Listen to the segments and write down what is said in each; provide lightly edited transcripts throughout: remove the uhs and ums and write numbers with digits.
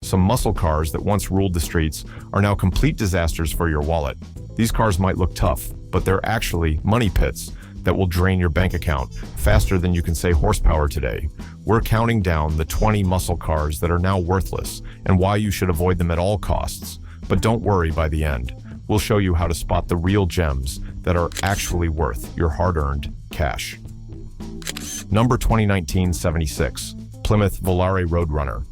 some muscle cars that once ruled the streets are now complete disasters for your wallet. These cars might look tough, but they're actually money pits that will drain your bank account faster than you can say horsepower today. We're counting down the 20 muscle cars that are now worthless and why you should avoid them at all costs. But don't worry, by the end, we'll show you how to spot the real gems that are actually worth your hard-earned cash. Number 2019 76, Plymouth Roadrunner.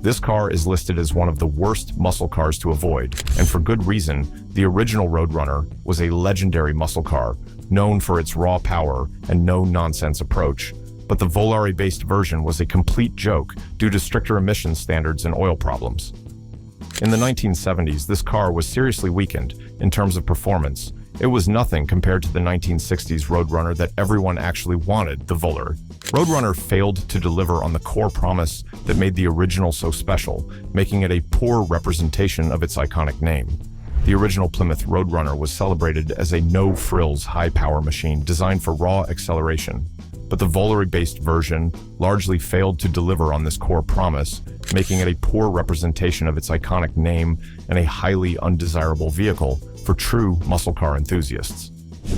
This car is listed as one of the worst muscle cars to avoid, and for good reason. The original Roadrunner was a legendary muscle car, known for its raw power and no-nonsense approach. But the Volare-based version was a complete joke due to stricter emissions standards and oil problems. In the 1970s, this car was seriously weakened in terms of performance. It was nothing compared to the 1960s Roadrunner that everyone actually wanted, the Volare. Roadrunner failed to deliver on the core promise that made the original so special, making it a poor representation of its iconic name. The original Plymouth Roadrunner was celebrated as a no-frills, high-power machine designed for raw acceleration. But the Volare-based version largely failed to deliver on this core promise, making it a poor representation of its iconic name and a highly undesirable vehicle for true muscle car enthusiasts.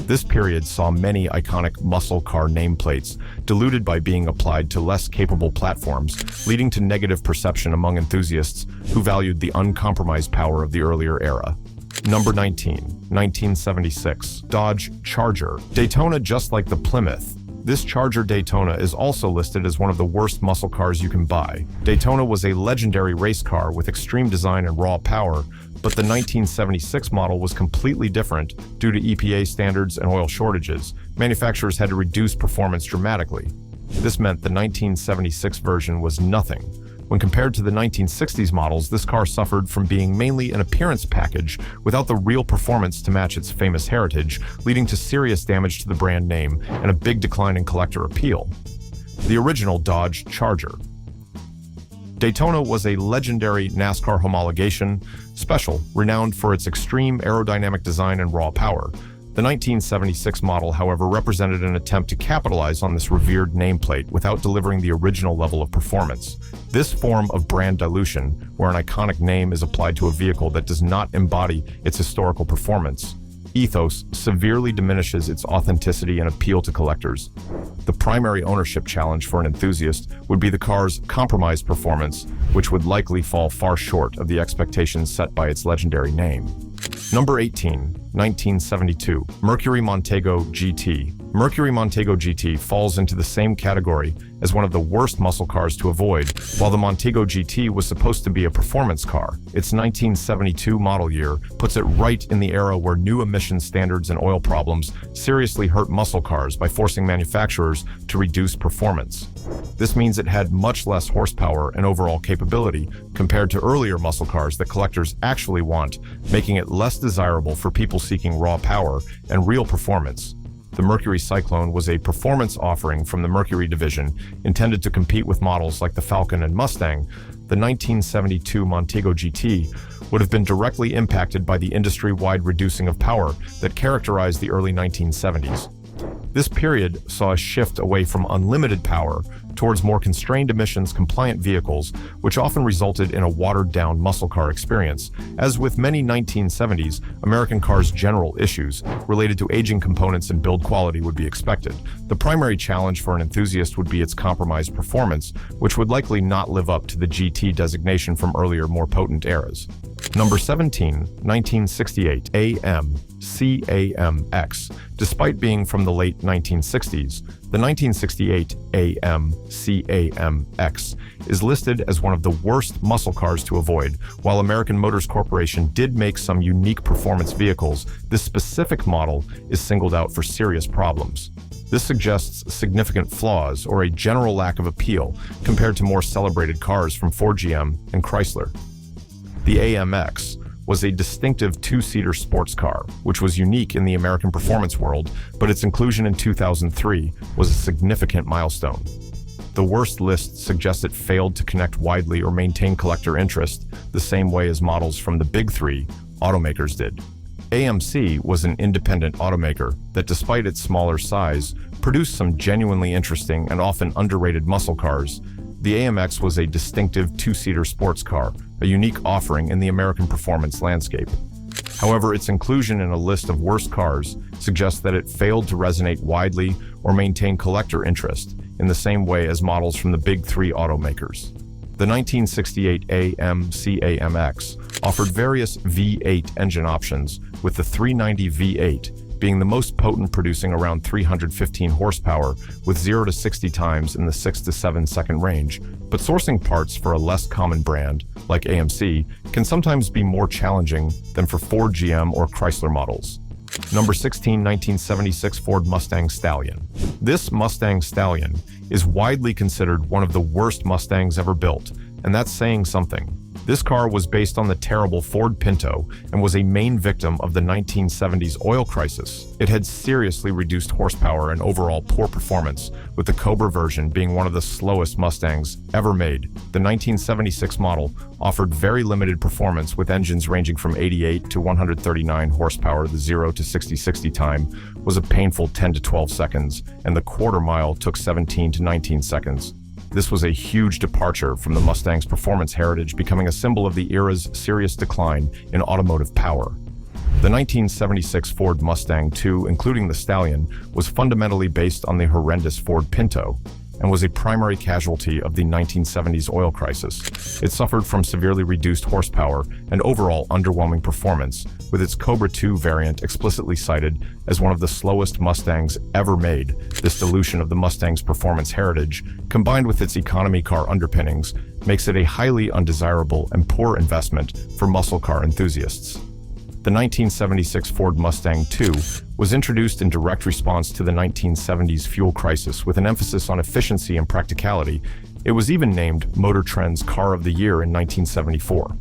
This period saw many iconic muscle car nameplates diluted by being applied to less capable platforms, leading to negative perception among enthusiasts who valued the uncompromised power of the earlier era. Number 19, 1976, Dodge Charger Daytona. Just like the Plymouth, this Charger Daytona is also listed as one of the worst muscle cars you can buy. Daytona was a legendary race car with extreme design and raw power, but the 1976 model was completely different due to EPA standards and oil shortages. Manufacturers had to reduce performance dramatically. This meant the 1976 version was nothing. When compared to the 1960s models, this car suffered from being mainly an appearance package without the real performance to match its famous heritage, leading to serious damage to the brand name and a big decline in collector appeal. The original Dodge Charger Daytona was a legendary NASCAR homologation special, renowned for its extreme aerodynamic design and raw power. The 1976 model, however, represented an attempt to capitalize on this revered nameplate without delivering the original level of performance. This form of brand dilution, where an iconic name is applied to a vehicle that does not embody its historical performance ethos, severely diminishes its authenticity and appeal to collectors. The primary ownership challenge for an enthusiast would be the car's compromised performance, which would likely fall far short of the expectations set by its legendary name. Number 18, 1972, Mercury Montego GT. Mercury Montego GT falls into the same category as one of the worst muscle cars to avoid. While the Montego GT was supposed to be a performance car, its 1972 model year puts it right in the era where new emission standards and oil problems seriously hurt muscle cars by forcing manufacturers to reduce performance. This means it had much less horsepower and overall capability compared to earlier muscle cars that collectors actually want, making it less desirable for people seeking raw power and real performance. The Mercury Cyclone was a performance offering from the Mercury division intended to compete with models like the Falcon and Mustang. The 1972 Montego GT would have been directly impacted by the industry-wide reducing of power that characterized the early 1970s. This period saw a shift away from unlimited power towards more constrained emissions-compliant vehicles, which often resulted in a watered-down muscle car experience. As with many 1970s American cars' general issues related to aging components and build quality would be expected, the primary challenge for an enthusiast would be its compromised performance, which would likely not live up to the GT designation from earlier, more potent eras. Number 17, 1968, AMC AMX. Despite being from the late 1960s, the 1968 AMC AMX is listed as one of the worst muscle cars to avoid. While American Motors Corporation did make some unique performance vehicles, this specific model is singled out for serious problems. This suggests significant flaws or a general lack of appeal compared to more celebrated cars from Ford, GM, and Chrysler. The AMX was a distinctive two-seater sports car, which was unique in the American performance world, but its inclusion in 2003 was a significant milestone. The worst list suggests it failed to connect widely or maintain collector interest the same way as models from the big three automakers did. AMC was an independent automaker that, despite its smaller size, produced some genuinely interesting and often underrated muscle cars. The AMX was a distinctive two-seater sports car, a unique offering in the American performance landscape. However, its inclusion in a list of worst cars suggests that it failed to resonate widely or maintain collector interest in the same way as models from the big three automakers. The 1968 AMC AMX offered various V8 engine options, with the 390 V8 being the most potent, producing around 315 horsepower with 0 to 60 times in the 6 to 7 second range. But sourcing parts for a less common brand, like AMC, can sometimes be more challenging than for Ford, GM, or Chrysler models. Number 16, 1976 Ford Mustang Stallion. This Mustang Stallion is widely considered one of the worst Mustangs ever built, and that's saying something. This car was based on the terrible Ford Pinto and was a main victim of the 1970s oil crisis. It had seriously reduced horsepower and overall poor performance, with the Cobra version being one of the slowest Mustangs ever made. The 1976 model offered very limited performance, with engines ranging from 88 to 139 horsepower. The 0 to 60 time was a painful 10 to 12 seconds, and the quarter mile took 17 to 19 seconds. This was a huge departure from the Mustang's performance heritage, becoming a symbol of the era's serious decline in automotive power. The 1976 Ford Mustang II, including the Stallion, was fundamentally based on the horrendous Ford Pinto and was a primary casualty of the 1970s oil crisis. It suffered from severely reduced horsepower and overall underwhelming performance, with its Cobra II variant explicitly cited as one of the slowest Mustangs ever made. This dilution of the Mustang's performance heritage, combined with its economy car underpinnings, makes it a highly undesirable and poor investment for muscle car enthusiasts. The 1976 Ford Mustang II was introduced in direct response to the 1970s fuel crisis, with an emphasis on efficiency and practicality. It was even named Motor Trend's Car of the Year in 1974.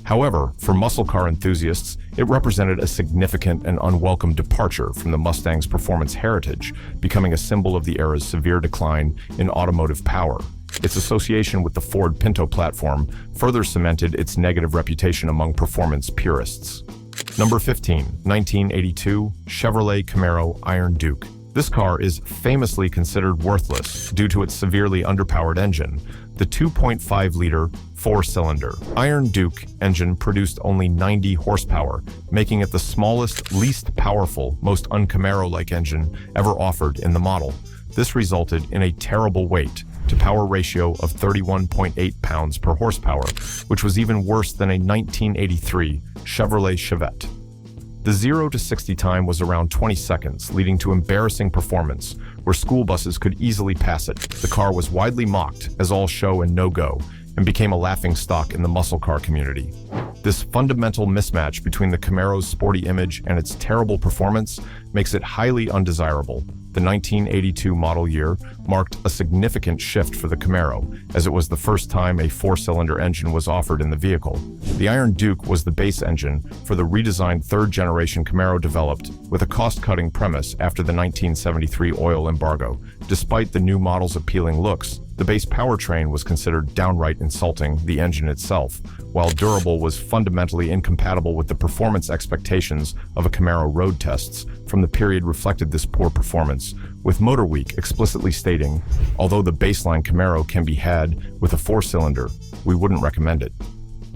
However, for muscle car enthusiasts, it represented a significant and unwelcome departure from the Mustang's performance heritage, becoming a symbol of the era's severe decline in automotive power. Its association with the Ford Pinto platform further cemented its negative reputation among performance purists. Number 15, 1982 Chevrolet Camaro Iron Duke. This car is famously considered worthless due to its severely underpowered engine. The 2.5-liter four-cylinder Iron Duke engine produced only 90 horsepower, making it the smallest, least powerful, most un-Camaro-like engine ever offered in the model. This resulted in a terrible weight-to-power ratio of 31.8 pounds per horsepower, which was even worse than a 1983 Chevrolet Chevette. The 0 to 60 time was around 20 seconds, leading to embarrassing performance, where school buses could easily pass it. The car was widely mocked as all show and no-go, and became a laughingstock in the muscle car community. This fundamental mismatch between the Camaro's sporty image and its terrible performance makes it highly undesirable. The 1982 model year marked a significant shift for the Camaro, as it was the first time a four-cylinder engine was offered in the vehicle. The Iron Duke was the base engine for the redesigned third-generation Camaro, developed with a cost-cutting premise after the 1973 oil embargo. Despite the new model's appealing looks, the base powertrain was considered downright insulting the engine itself, while durable was fundamentally incompatible with the performance expectations of a Camaro road tests from the period reflected this poor performance, with MotorWeek explicitly stating, although the baseline Camaro can be had with a four-cylinder, we wouldn't recommend it.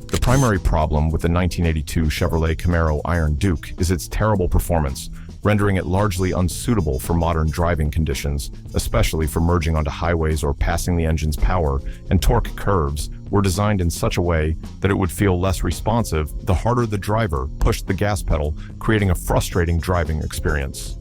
The primary problem with the 1982 Chevrolet Camaro Iron Duke is its terrible performance, rendering it largely unsuitable for modern driving conditions, especially for merging onto highways or passing. The engine's power and torque curves were designed in such a way that it would feel less responsive the harder the driver pushed the gas pedal, creating a frustrating driving experience.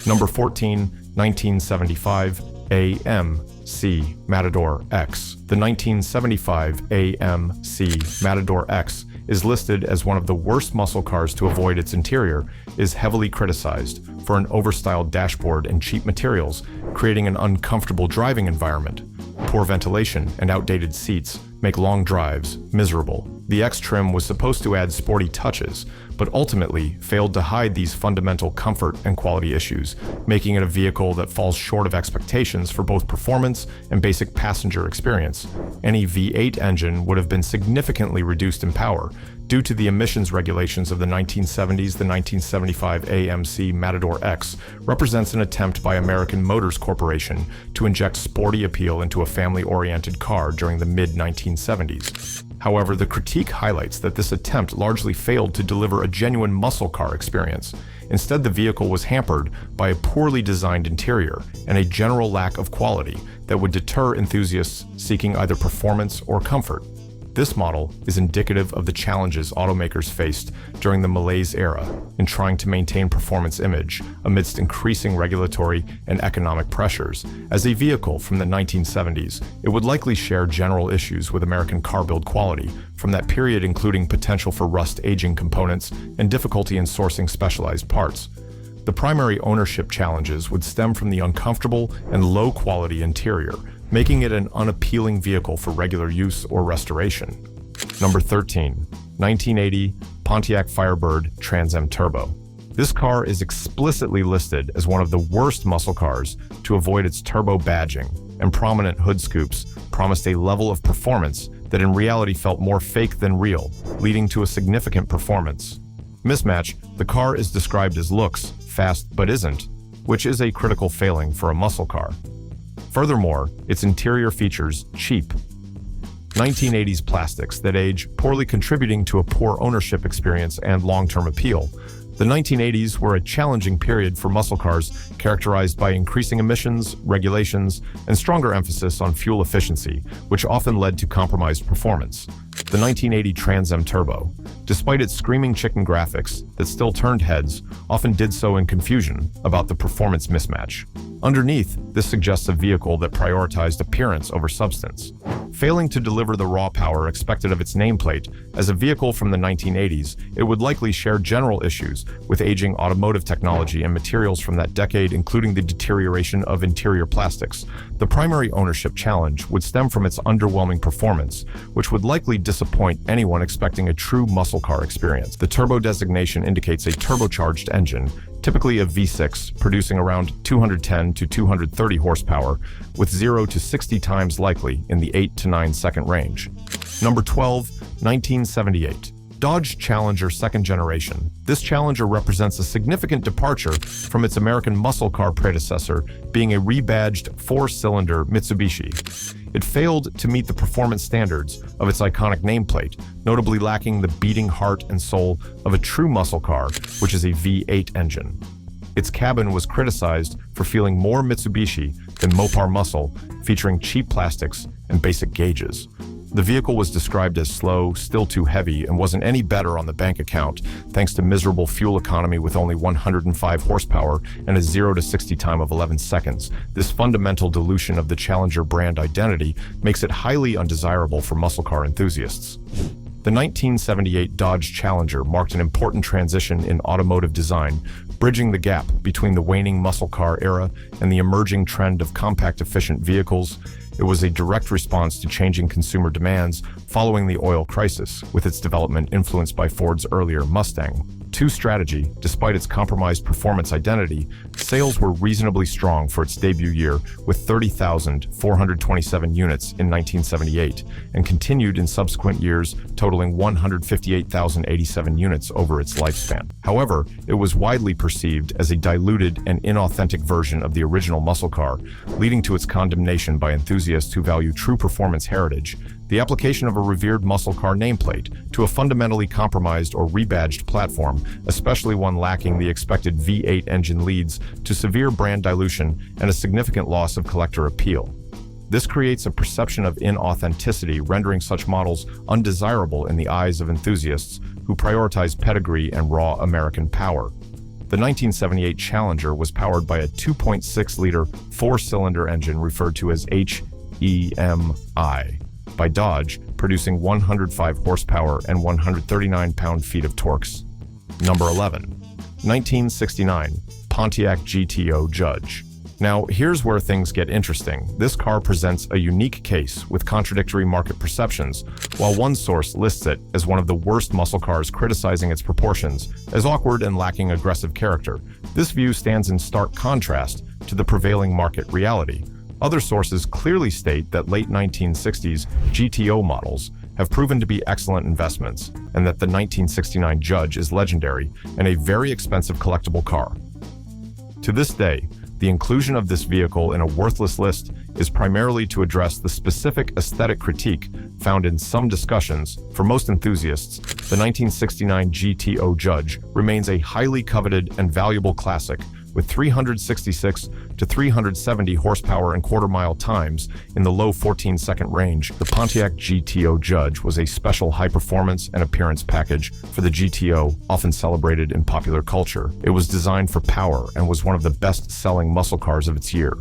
Number 14, 1975 AMC Matador X. The 1975 AMC Matador X is listed as one of the worst muscle cars to avoid. Its interior is heavily criticized for an overstyled dashboard and cheap materials, creating an uncomfortable driving environment. Poor ventilation and outdated seats make long drives miserable. The X trim was supposed to add sporty touches, but ultimately failed to hide these fundamental comfort and quality issues, making it a vehicle that falls short of expectations for both performance and basic passenger experience. Any V8 engine would have been significantly reduced in power due to the emissions regulations of the 1970s. The 1975 AMC Matador X represents an attempt by American Motors Corporation to inject sporty appeal into a family-oriented car during the mid-1970s. However, the critique highlights that this attempt largely failed to deliver a genuine muscle car experience. Instead, the vehicle was hampered by a poorly designed interior and a general lack of quality that would deter enthusiasts seeking either performance or comfort. This model is indicative of the challenges automakers faced during the malaise era in trying to maintain performance image amidst increasing regulatory and economic pressures. As a vehicle from the 1970s, it would likely share general issues with American car build quality from that period, including potential for rust, aging components, and difficulty in sourcing specialized parts. The primary ownership challenges would stem from the uncomfortable and low-quality interior, making it an unappealing vehicle for regular use or restoration. Number 13, 1980 Pontiac Firebird Trans Am Turbo. This car is explicitly listed as one of the worst muscle cars to avoid its turbo badging, and prominent hood scoops promised a level of performance that in reality felt more fake than real, leading to a significant performance mismatch. The car is described as looks fast but isn't, which is a critical failing for a muscle car. Furthermore, its interior features cheap 1980s plastics that age, poorly contributing to a poor ownership experience and long-term appeal. The 1980s were a challenging period for muscle cars, characterized by increasing emissions, regulations, and stronger emphasis on fuel efficiency, which often led to compromised performance. The 1980 Trans Am Turbo, despite its screaming chicken graphics that still turned heads, often did so in confusion about the performance mismatch. Underneath, this suggests a vehicle that prioritized appearance over substance, failing to deliver the raw power expected of its nameplate. As a vehicle from the 1980s, it would likely share general issues with aging automotive technology and materials from that decade, including the deterioration of interior plastics. The primary ownership challenge would stem from its underwhelming performance, which would likely disappoint anyone expecting a true muscle car experience. The turbo designation indicates a turbocharged engine, typically a V6, producing around 210 to 230 horsepower, with 0 to 60 times likely in the 8 to 9 second range. Number 12, 1978. Dodge Challenger second generation. This Challenger represents a significant departure from its American muscle car predecessor, being a rebadged four-cylinder Mitsubishi. It failed to meet the performance standards of its iconic nameplate, notably lacking the beating heart and soul of a true muscle car, which is a V8 engine. Its cabin was criticized for feeling more Mitsubishi than Mopar muscle, featuring cheap plastics and basic gauges. The vehicle was described as slow, still too heavy, and wasn't any better on the bank account, thanks to miserable fuel economy with only 105 horsepower and a 0 to 60 time of 11 seconds. This fundamental dilution of the Challenger brand identity makes it highly undesirable for muscle car enthusiasts. The 1978 Dodge Challenger marked an important transition in automotive design, bridging the gap between the waning muscle car era and the emerging trend of compact, efficient vehicles. It was a direct response to changing consumer demands following the oil crisis, with its development influenced by Ford's earlier Mustang II strategy. Despite its compromised performance identity, sales were reasonably strong for its debut year, with 30,427 units in 1978, and continued in subsequent years, totaling 158,087 units over its lifespan. However, it was widely perceived as a diluted and inauthentic version of the original muscle car, leading to its condemnation by enthusiasts who value true performance heritage. The application of a revered muscle car nameplate to a fundamentally compromised or rebadged platform, especially one lacking the expected V8 engine, leads to severe brand dilution and a significant loss of collector appeal. This creates a perception of inauthenticity, rendering such models undesirable in the eyes of enthusiasts who prioritize pedigree and raw American power. The 1978 Challenger was powered by a 2.6-liter four-cylinder engine referred to as HEMI by Dodge, producing 105 horsepower and 139 pound-feet of torques. Number 11. 1969 Pontiac GTO Judge. Now, here's where things get interesting. This car presents a unique case with contradictory market perceptions. While one source lists it as one of the worst muscle cars, criticizing its proportions as awkward and lacking aggressive character, this view stands in stark contrast to the prevailing market reality. Other sources clearly state that late 1960s GTO models have proven to be excellent investments, and that the 1969 Judge is legendary and a very expensive collectible car. To this day, the inclusion of this vehicle in a worthless list is primarily to address the specific aesthetic critique found in some discussions. For most enthusiasts, the 1969 GTO Judge remains a highly coveted and valuable classic, with 366 to 370 horsepower and quarter-mile times in the low 14-second range. The Pontiac GTO Judge was a special high-performance and appearance package for the GTO, often celebrated in popular culture. It was designed for power and was one of the best-selling muscle cars of its year.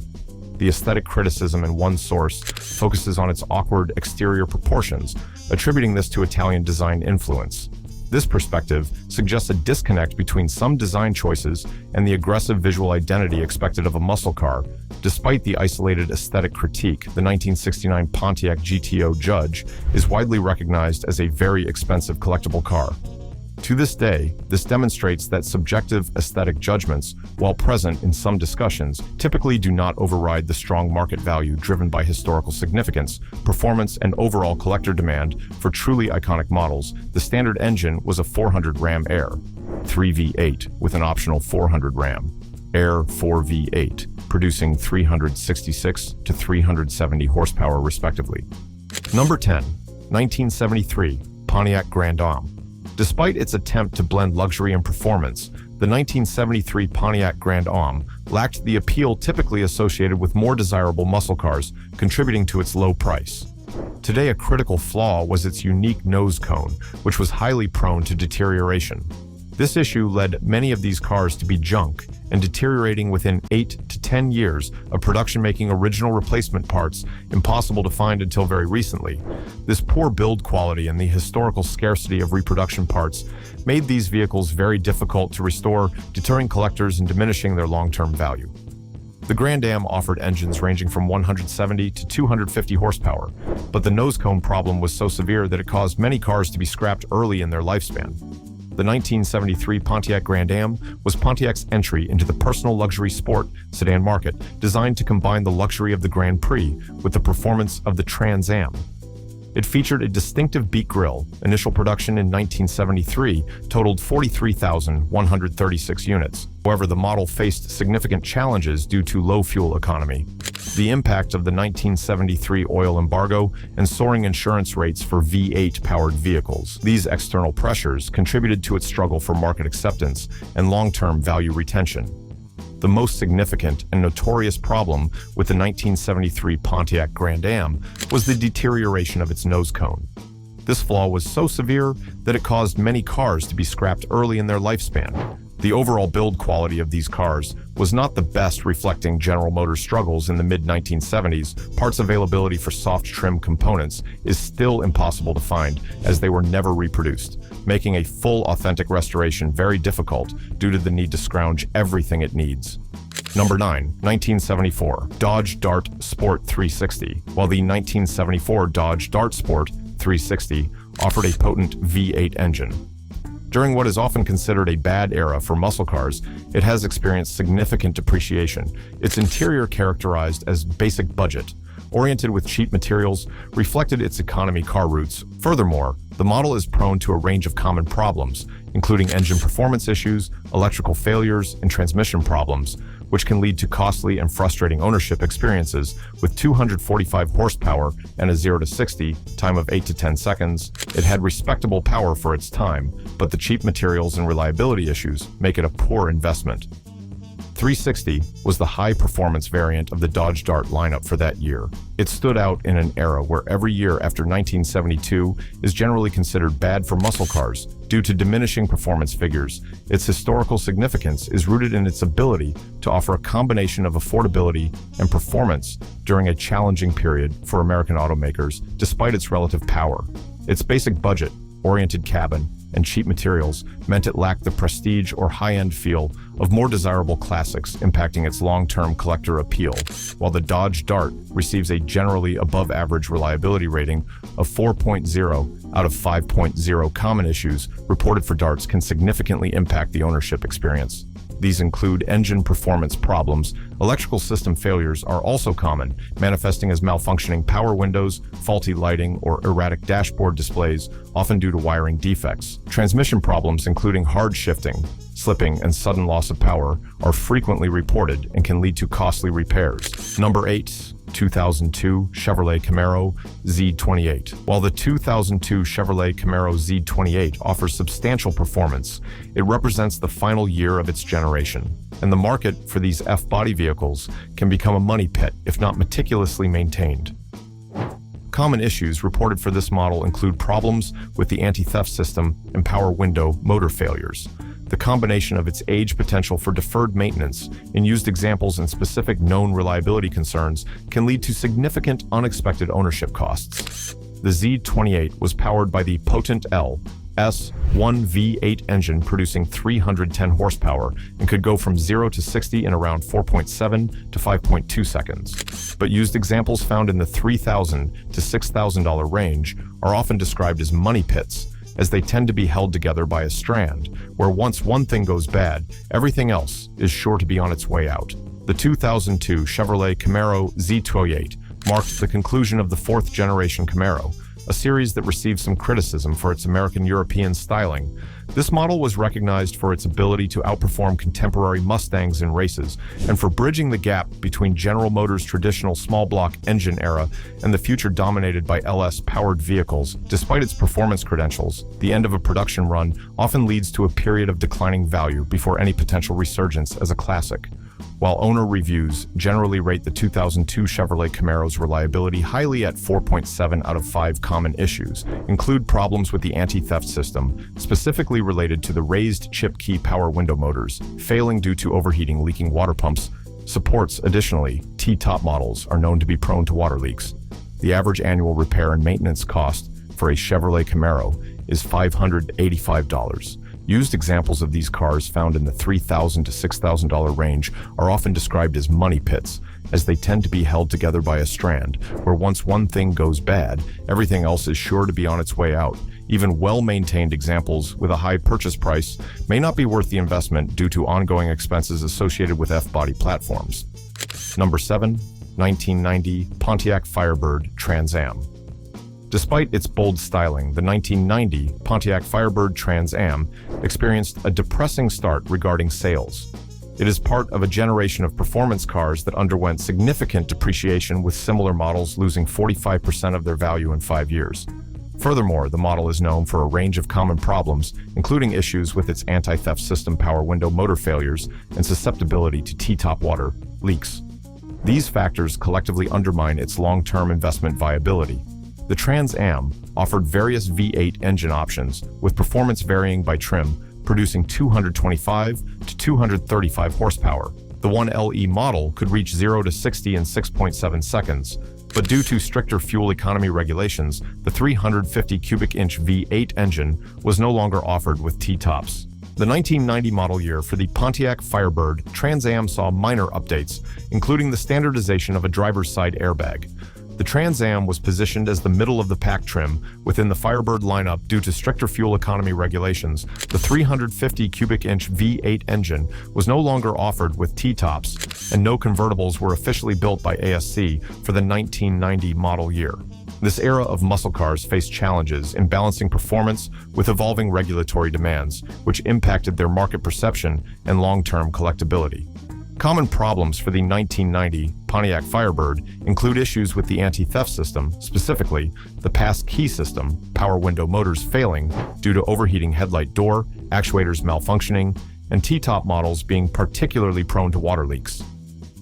The aesthetic criticism in one source focuses on its awkward exterior proportions, attributing this to Italian design influence. This perspective suggests a disconnect between some design choices and the aggressive visual identity expected of a muscle car. Despite the isolated aesthetic critique, the 1969 Pontiac GTO Judge is widely recognized as a very expensive collectible car. To this day, this demonstrates that subjective aesthetic judgments, while present in some discussions, typically do not override the strong market value driven by historical significance, performance, and overall collector demand. For truly iconic models, the standard engine was a 400 Ram Air 3V8 with an optional 400 Ram Air 4V8, producing 366 to 370 horsepower respectively. Number 10. 1973 Pontiac Grand Am. Despite its attempt to blend luxury and performance, the 1973 Pontiac Grand Am lacked the appeal typically associated with more desirable muscle cars, contributing to its low price. Today, a critical flaw was its unique nose cone, which was highly prone to deterioration. This issue led many of these cars to be junk and deteriorating within 8 to 10 years of production, making original replacement parts impossible to find until very recently. This poor build quality and the historical scarcity of reproduction parts made these vehicles very difficult to restore, deterring collectors and diminishing their long-term value. The Grand Am offered engines ranging from 170 to 250 horsepower, but the nose cone problem was so severe that it caused many cars to be scrapped early in their lifespan. The 1973 Pontiac Grand Am was Pontiac's entry into the personal luxury sport sedan market, designed to combine the luxury of the Grand Prix with the performance of the Trans Am. It featured a distinctive beak grille. Initial production in 1973 totaled 43,136 units. However, the model faced significant challenges due to low fuel economy, the impact of the 1973 oil embargo, and soaring insurance rates for V8-powered vehicles. These external pressures contributed to its struggle for market acceptance and long-term value retention. The most significant and notorious problem with the 1973 Pontiac Grand Am was the deterioration of its nose cone. This flaw was so severe that it caused many cars to be scrapped early in their lifespan. The overall build quality of these cars was not the best, reflecting General Motors' struggles in the mid-1970s. Parts availability for soft trim components is still impossible to find, as they were never reproduced, making a full authentic restoration very difficult due to the need to scrounge everything it needs. Number 9. 1974 Dodge Dart Sport 360. While the 1974 Dodge Dart Sport 360 offered a potent V8 engine, during what is often considered a bad era for muscle cars, it has experienced significant depreciation. Its interior, characterized as basic budget, oriented with cheap materials, reflected its economy car roots. Furthermore, the model is prone to a range of common problems, including engine performance issues, electrical failures, and transmission problems, which can lead to costly and frustrating ownership experiences. With 245 horsepower and a 0 to 60 time of 8 to 10 seconds, it had respectable power for its time, but the cheap materials and reliability issues make it a poor investment. 360 was the high-performance variant of the Dodge Dart lineup for that year. It stood out in an era where every year after 1972 is generally considered bad for muscle cars due to diminishing performance figures. Its historical significance is rooted in its ability to offer a combination of affordability and performance during a challenging period for American automakers, despite its relative power. Its basic budget, oriented cabin, and cheap materials meant it lacked the prestige or high-end feel of more desirable classics, impacting its long-term collector appeal. While the Dodge Dart receives a generally above-average reliability rating of 4.0 out of 5.0, common issues reported for Darts can significantly impact the ownership experience. These include engine performance problems. Electrical system failures are also common, manifesting as malfunctioning power windows, faulty lighting, or erratic dashboard displays, often due to wiring defects. Transmission problems, including hard shifting, slipping, and sudden loss of power, are frequently reported and can lead to costly repairs. Number 8. 2002 Chevrolet Camaro Z28. While the 2002 Chevrolet Camaro Z28 offers substantial performance, it represents the final year of its generation, and the market for these F-body vehicles can become a money pit if not meticulously maintained. Common issues reported for this model include problems with the anti-theft system and power window motor failures. The combination of its age potential for deferred maintenance in used examples and specific known reliability concerns can lead to significant unexpected ownership costs. The Z28 was powered by the potent LS1 V8 engine producing 310 horsepower and could go from 0 to 60 in around 4.7 to 5.2 seconds. But used examples found in the $3,000 to $6,000 range are often described as money pits, as they tend to be held together by a strand, where once one thing goes bad, everything else is sure to be on its way out. The 2002 Chevrolet Camaro Z28 marked the conclusion of the fourth-generation Camaro, a series that received some criticism for its American-European styling. This model was recognized for its ability to outperform contemporary Mustangs in races and for bridging the gap between General Motors' traditional small-block engine era and the future dominated by LS-powered vehicles. Despite its performance credentials, the end of a production run often leads to a period of declining value before any potential resurgence as a classic. While owner reviews generally rate the 2002 Chevrolet Camaro's reliability highly at 4.7 out of 5, common issues include problems with the anti-theft system, specifically related to the raised chip key power window motors, failing due to overheating leaking water pumps, supports. Additionally, T-top models are known to be prone to water leaks. The average annual repair and maintenance cost for a Chevrolet Camaro is $585. Used examples of these cars found in the $3,000 to $6,000 range are often described as money pits, as they tend to be held together by a strand, where once one thing goes bad, everything else is sure to be on its way out. Even well-maintained examples with a high purchase price may not be worth the investment due to ongoing expenses associated with F-body platforms. Number 7. 1990 Pontiac Firebird Trans Am. Despite its bold styling, the 1990 Pontiac Firebird Trans Am experienced a depressing start regarding sales. It is part of a generation of performance cars that underwent significant depreciation, with similar models losing 45% of their value in 5 years. Furthermore, the model is known for a range of common problems, including issues with its anti-theft system, power window motor failures, and susceptibility to T-top water leaks. These factors collectively undermine its long-term investment viability. The Trans Am offered various V8 engine options, with performance varying by trim, producing 225 to 235 horsepower. The 1LE model could reach 0 to 60 in 6.7 seconds, but due to stricter fuel economy regulations, the 350 cubic inch V8 engine was no longer offered with T-tops. The 1990 model year for the Pontiac Firebird Trans Am saw minor updates, including the standardization of a driver's side airbag. The Trans Am was positioned as the middle-of-the-pack trim within the Firebird lineup due to stricter fuel economy regulations. The 350 cubic inch V8 engine was no longer offered with T-tops, and no convertibles were officially built by ASC for the 1990 model year. This era of muscle cars faced challenges in balancing performance with evolving regulatory demands, which impacted their market perception and long-term collectability. Common problems for the 1990 Pontiac Firebird include issues with the anti-theft system, specifically the pass key system, power window motors failing due to overheating headlight door, actuators malfunctioning, and T-top models being particularly prone to water leaks.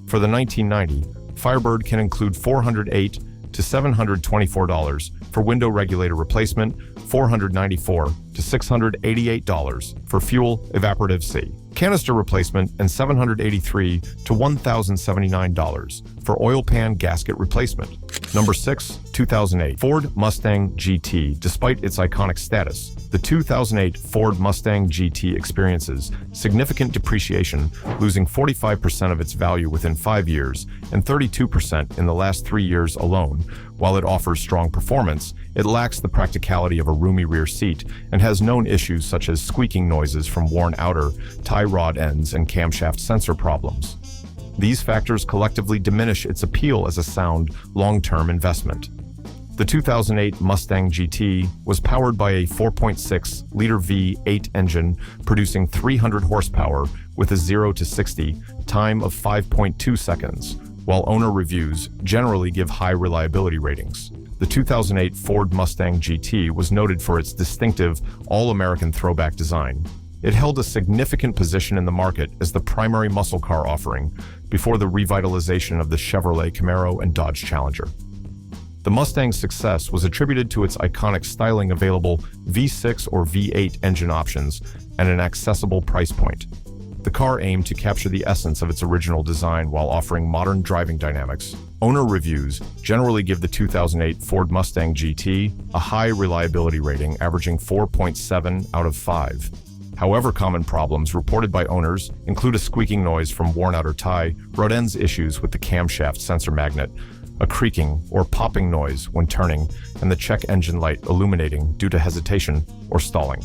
For the 1990, Firebird can include $408 to $724 for window regulator replacement, $494 to $688 for fuel evaporative C canister replacement, and $783 to $1,079 for oil pan gasket replacement. Number 6. 2008 Ford Mustang GT. Despite its iconic status, the 2008 Ford Mustang GT experiences significant depreciation, losing 45% of its value within 5 years and 32% in the last 3 years alone. While it offers strong performance, it lacks the practicality of a roomy rear seat and has known issues such as squeaking noises from worn outer tie rod ends and camshaft sensor problems. These factors collectively diminish its appeal as a sound, long-term investment. The 2008 Mustang GT was powered by a 4.6-liter V8 engine producing 300 horsepower with a 0 to 60 time of 5.2 seconds. while owner reviews generally give high reliability ratings. The 2008 Ford Mustang GT was noted for its distinctive, all-American throwback design. It held a significant position in the market as the primary muscle car offering before the revitalization of the Chevrolet Camaro and Dodge Challenger. The Mustang's success was attributed to its iconic styling, available V6 or V8 engine options, and an accessible price point. The car aimed to capture the essence of its original design while offering modern driving dynamics. Owner reviews generally give the 2008 Ford Mustang GT a high reliability rating, averaging 4.7 out of 5. However, common problems reported by owners include a squeaking noise from worn outer tie, rod ends issues with the camshaft sensor magnet, a creaking or popping noise when turning, and the check engine light illuminating due to hesitation or stalling.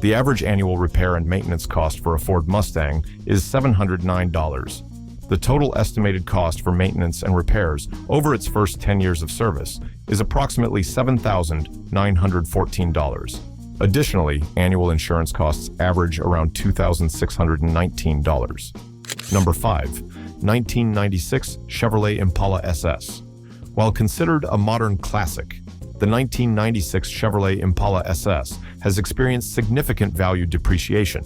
The average annual repair and maintenance cost for a Ford Mustang is $709. The total estimated cost for maintenance and repairs over its first 10 years of service is approximately $7,914. Additionally, annual insurance costs average around $2,619. Number 5. 1996 Chevrolet Impala SS. While considered a modern classic, the 1996 Chevrolet Impala SS has experienced significant value depreciation.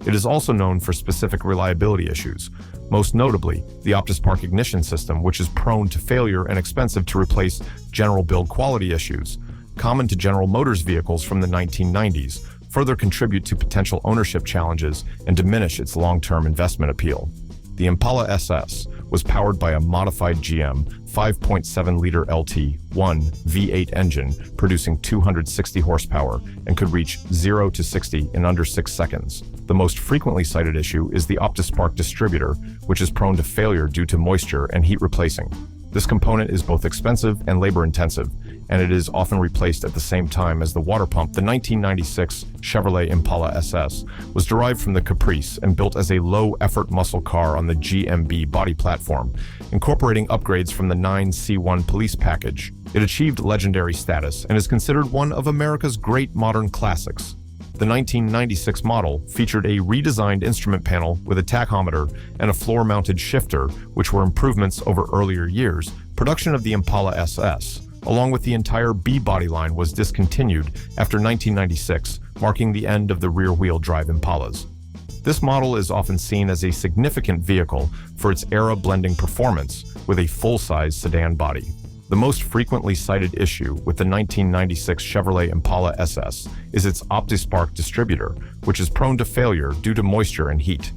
It is also known for specific reliability issues, most notably the OptiSpark ignition system, which is prone to failure and expensive to replace. General build quality issues, common to General Motors vehicles from the 1990s, further contribute to potential ownership challenges and diminish its long-term investment appeal. The Impala SS was powered by a modified GM 5.7-liter LT1 V8 engine, producing 260 horsepower and could reach 0 to 60 in under 6 seconds. The most frequently cited issue is the OptiSpark distributor, which is prone to failure due to moisture and heat replacing. This component is both expensive and labor-intensive, and it is often replaced at the same time as the water pump. The 1996 Chevrolet Impala SS was derived from the Caprice and built as a low-effort muscle car on the GMB body platform, incorporating upgrades from the 9C1 police package. It achieved legendary status and is considered one of America's great modern classics. The 1996 model featured a redesigned instrument panel with a tachometer and a floor-mounted shifter, which were improvements over earlier years. Production of the Impala SS, along with the entire B body line, was discontinued after 1996, marking the end of the rear-wheel drive Impalas. This model is often seen as a significant vehicle for its era-blending performance with a full-size sedan body. The most frequently cited issue with the 1996 Chevrolet Impala SS is its OptiSpark distributor, which is prone to failure due to moisture and heat.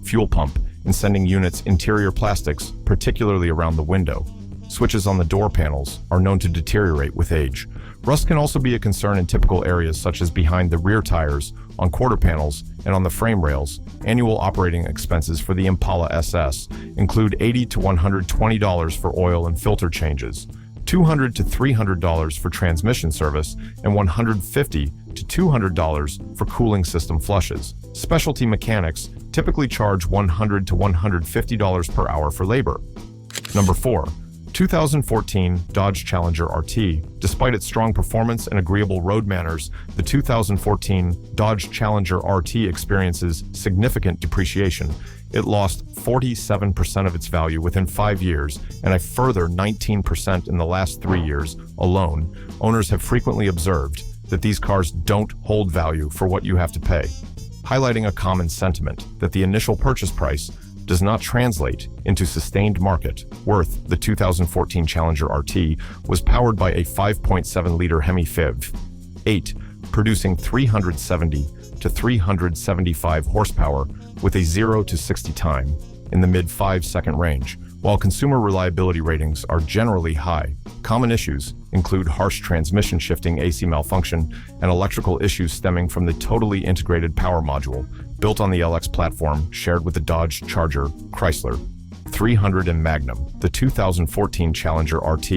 Fuel pump and sending units interior plastics, particularly around the window. Switches on the door panels are known to deteriorate with age. Rust can also be a concern in typical areas such as behind the rear tires, on quarter panels, and on the frame rails. Annual operating expenses for the Impala SS include $80 to $120 for oil and filter changes, $200 to $300 for transmission service, and $150 to $200 for cooling system flushes. Specialty mechanics typically charge $100 to $150 per hour for labor. Number 4. 2014 Dodge Challenger RT. Despite its strong performance and agreeable road manners, the 2014 Dodge Challenger RT experiences significant depreciation. It lost 47% of its value within 5 years and a further 19% in the last 3 years alone. Owners have frequently observed that these cars don't hold value for what you have to pay, highlighting a common sentiment that the initial purchase price does not translate into sustained market worth. The 2014 Challenger RT was powered by a 5.7-liter Hemi FIV 8, producing 370 to 375 horsepower with a 0 to 60 time in the mid-5-second range. While consumer reliability ratings are generally high, common issues include harsh transmission shifting, AC malfunction, and electrical issues stemming from the totally integrated power module built on the LX platform shared with the Dodge Charger, Chrysler 300 and Magnum. The 2014 Challenger RT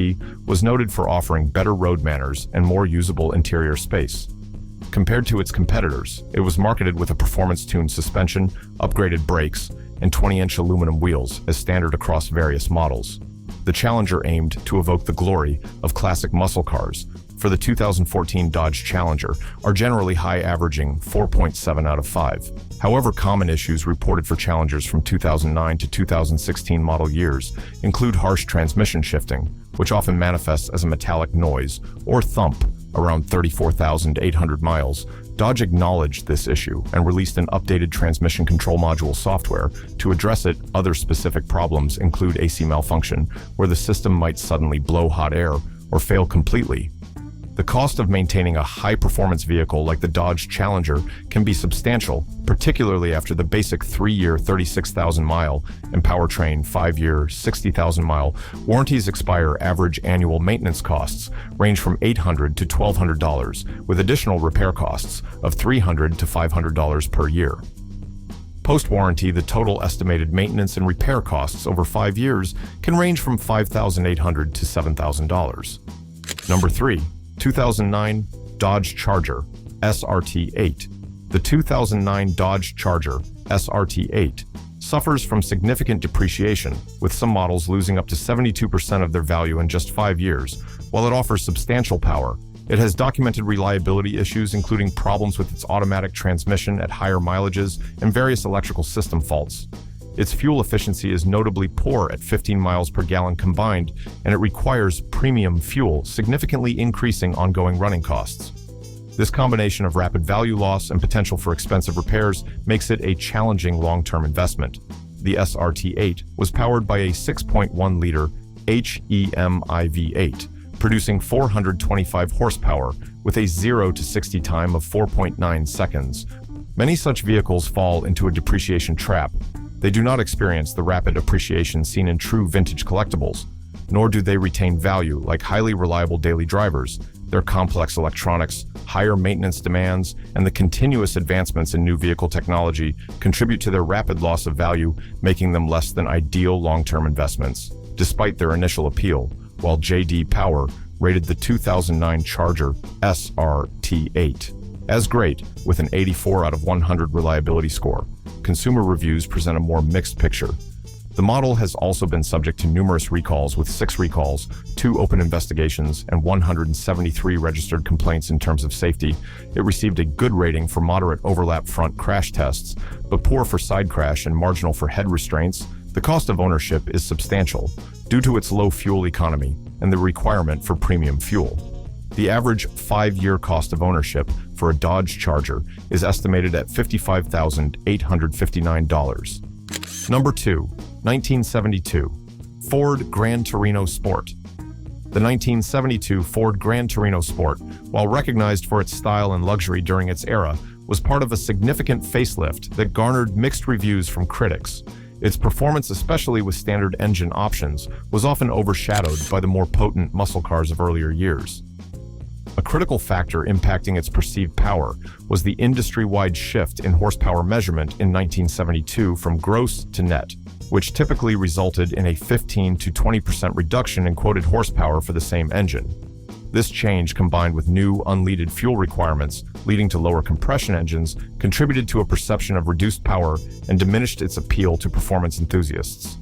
was noted for offering better road manners and more usable interior space. Compared to its competitors, it was marketed with a performance-tuned suspension, upgraded brakes, and 20-inch aluminum wheels as standard across various models. The Challenger aimed to evoke the glory of classic muscle cars, for the 2014 Dodge Challenger are generally high, averaging 4.7 out of 5. However, common issues reported for Challengers from 2009 to 2016 model years include harsh transmission shifting, which often manifests as a metallic noise or thump around 34,800 miles. Dodge acknowledged this issue and released an updated transmission control module software to address it. Other specific problems include AC malfunction, where the system might suddenly blow hot air or fail completely. The cost of maintaining a high-performance vehicle like the Dodge Challenger can be substantial, particularly after the basic 3-year 36,000-mile and powertrain 5-year 60,000-mile warranties expire. Average annual maintenance costs range from $800 to $1,200, with additional repair costs of $300 to $500 per year. Post-warranty, the total estimated maintenance and repair costs over 5 years can range from $5,800 to $7,000. Number 3. 2009 Dodge Charger SRT8. The 2009 Dodge Charger SRT8 suffers from significant depreciation, with some models losing up to 72% of their value in just 5 years. While it offers substantial power, it has documented reliability issues, including problems with its automatic transmission at higher mileages and various electrical system faults. Its fuel efficiency is notably poor at 15 miles per gallon combined, and it requires premium fuel, significantly increasing ongoing running costs. This combination of rapid value loss and potential for expensive repairs makes it a challenging long-term investment. The SRT8 was powered by a 6.1-liter HEMI V8, producing 425 horsepower with a 0 to 60 time of 4.9 seconds. Many such vehicles fall into a depreciation trap. They do not experience the rapid appreciation seen in true vintage collectibles, nor do they retain value like highly reliable daily drivers. Their complex electronics, higher maintenance demands, and the continuous advancements in new vehicle technology contribute to their rapid loss of value, making them less than ideal long-term investments. Despite their initial appeal, while J.D. Power rated the 2009 Charger SRT8 as great, with an 84 out of 100 reliability score, consumer reviews present a more mixed picture. The model has also been subject to numerous recalls, with 6 recalls, 2 open investigations, and 173 registered complaints. In terms of safety, it received a good rating for moderate overlap front crash tests, but poor for side crash and marginal for head restraints. The cost of ownership is substantial due to its low fuel economy and the requirement for premium fuel. The average 5-year cost of ownership for a Dodge Charger is estimated at $55,859. Number 2. 1972 Ford Gran Torino Sport. The 1972 Ford Gran Torino Sport, while recognized for its style and luxury during its era, was part of a significant facelift that garnered mixed reviews from critics. Its performance, especially with standard engine options, was often overshadowed by the more potent muscle cars of earlier years. A critical factor impacting its perceived power was the industry-wide shift in horsepower measurement in 1972 from gross to net, which typically resulted in a 15 to 20% reduction in quoted horsepower for the same engine. This change, combined with new unleaded fuel requirements leading to lower compression engines, contributed to a perception of reduced power and diminished its appeal to performance enthusiasts.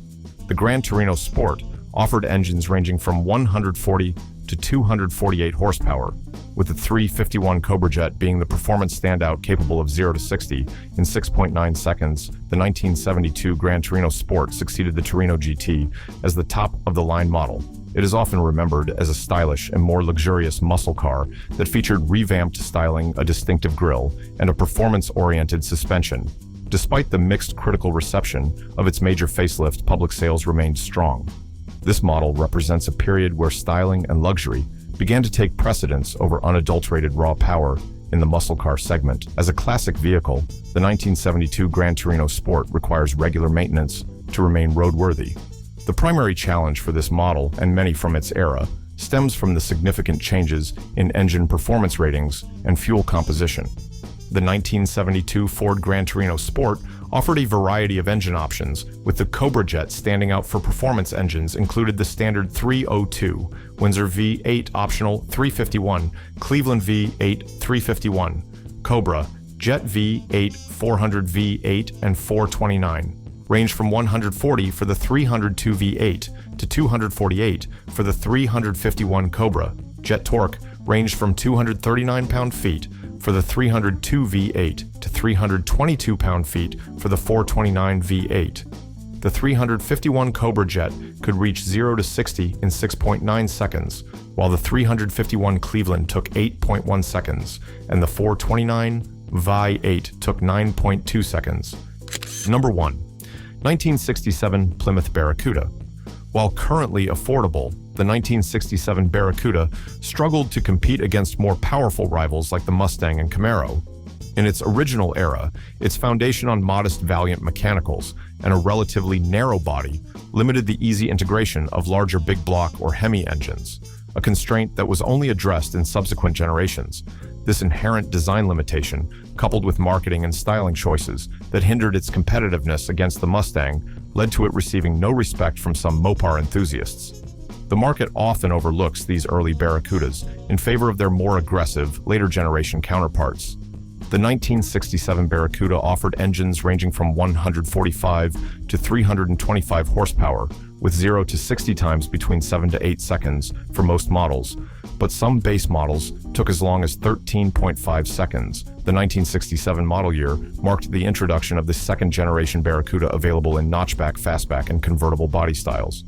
The Gran Torino Sport offered engines ranging from 140 to 248 horsepower, with the 351 Cobra Jet being the performance standout, capable of 0 to 60 in 6.9 seconds. The 1972 Gran Torino Sport succeeded the Torino GT as the top-of-the-line model. It is often remembered as a stylish and more luxurious muscle car that featured revamped styling, a distinctive grille, and a performance-oriented suspension. Despite the mixed critical reception of its major facelift, public sales remained strong. This model represents a period where styling and luxury began to take precedence over unadulterated raw power in the muscle car segment. As a classic vehicle, the 1972 Gran Torino Sport requires regular maintenance to remain roadworthy. The primary challenge for this model, and many from its era, stems from the significant changes in engine performance ratings and fuel composition. The 1972 Ford Gran Torino Sport offered a variety of engine options, with the Cobra Jet standing out for performance. Engines included the standard 302, Windsor V8 optional 351, Cleveland V8 351, Cobra, Jet V8 400 V8 and 429, ranged from 140 for the 302 V8 to 248 for the 351 Cobra. Jet torque ranged from 239 pound-feet for the 302 V8 to 322 pound-feet for the 429 V8. The 351 Cobra Jet could reach 0 to 60 in 6.9 seconds, while the 351 Cleveland took 8.1 seconds, and the 429 V8 took 9.2 seconds. Number 1. 1967 Plymouth Barracuda. While currently affordable, the 1967 Barracuda struggled to compete against more powerful rivals like the Mustang and Camaro. In its original era, its foundation on modest Valiant mechanicals and a relatively narrow body limited the easy integration of larger big block or Hemi engines, a constraint that was only addressed in subsequent generations. This inherent design limitation, coupled with marketing and styling choices that hindered its competitiveness against the Mustang, led to it receiving no respect from some Mopar enthusiasts. The market often overlooks these early Barracudas in favor of their more aggressive, later-generation counterparts. The 1967 Barracuda offered engines ranging from 145 to 325 horsepower, with 0 to 60 times between 7 to 8 seconds for most models, but some base models took as long as 13.5 seconds. The 1967 model year marked the introduction of the second-generation Barracuda available in notchback, fastback, and convertible body styles.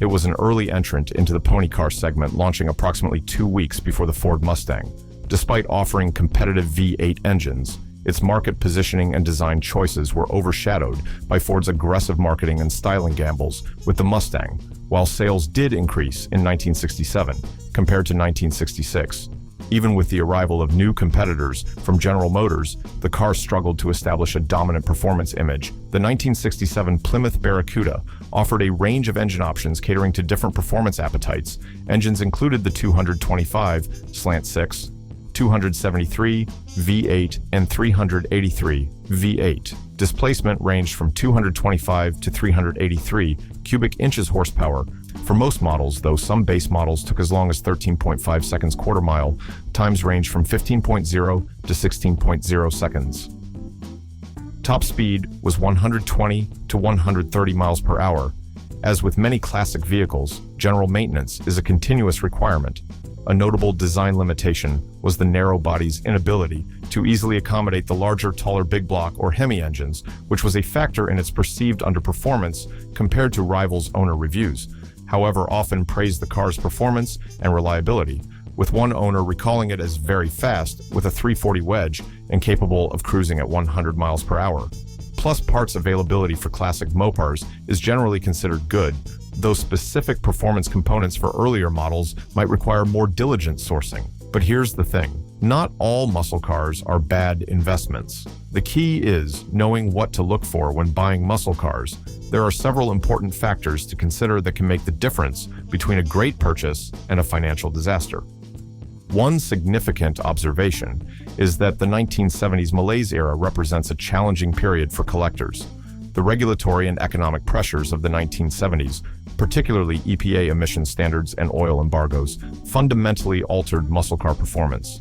It was an early entrant into the pony car segment, launching approximately 2 weeks before the Ford Mustang. Despite offering competitive V8 engines, its market positioning and design choices were overshadowed by Ford's aggressive marketing and styling gambles with the Mustang, while sales did increase in 1967 compared to 1966. Even with the arrival of new competitors from General Motors, the car struggled to establish a dominant performance image. The 1967 Plymouth Barracuda offered a range of engine options catering to different performance appetites. Engines included the 225 Slant 6, 273 V8, and 383 V8. Displacement ranged from 225 to 383 cubic inches horsepower. For most models, though some base models took as long as 13.5 seconds quarter mile, times ranged from 15.0 to 16.0 seconds. Top speed was 120 to 130 miles per hour. As with many classic vehicles, general maintenance is a continuous requirement. A notable design limitation was the narrow body's inability to easily accommodate the larger, taller big block or Hemi engines, which was a factor in its perceived underperformance compared to rivals' owner reviews. However, often praised the car's performance and reliability, with one owner recalling it as very fast with a 340 wedge and capable of cruising at 100 miles per hour. Plus, parts availability for classic Mopars is generally considered good, though specific performance components for earlier models might require more diligent sourcing. But here's the thing. Not all muscle cars are bad investments. The key is knowing what to look for when buying muscle cars. There are several important factors to consider that can make the difference between a great purchase and a financial disaster. One significant observation is that the 1970s malaise era represents a challenging period for collectors. The regulatory and economic pressures of the 1970s, particularly EPA emission standards and oil embargoes, fundamentally altered muscle car performance.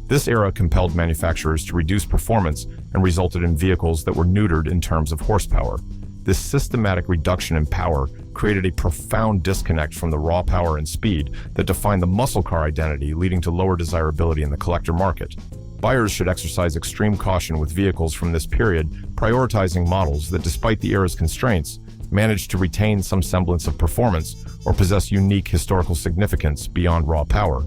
This era compelled manufacturers to reduce performance and resulted in vehicles that were neutered in terms of horsepower. This systematic reduction in power created a profound disconnect from the raw power and speed that defined the muscle car identity, leading to lower desirability in the collector market. Buyers should exercise extreme caution with vehicles from this period, prioritizing models that, despite the era's constraints, managed to retain some semblance of performance or possess unique historical significance beyond raw power.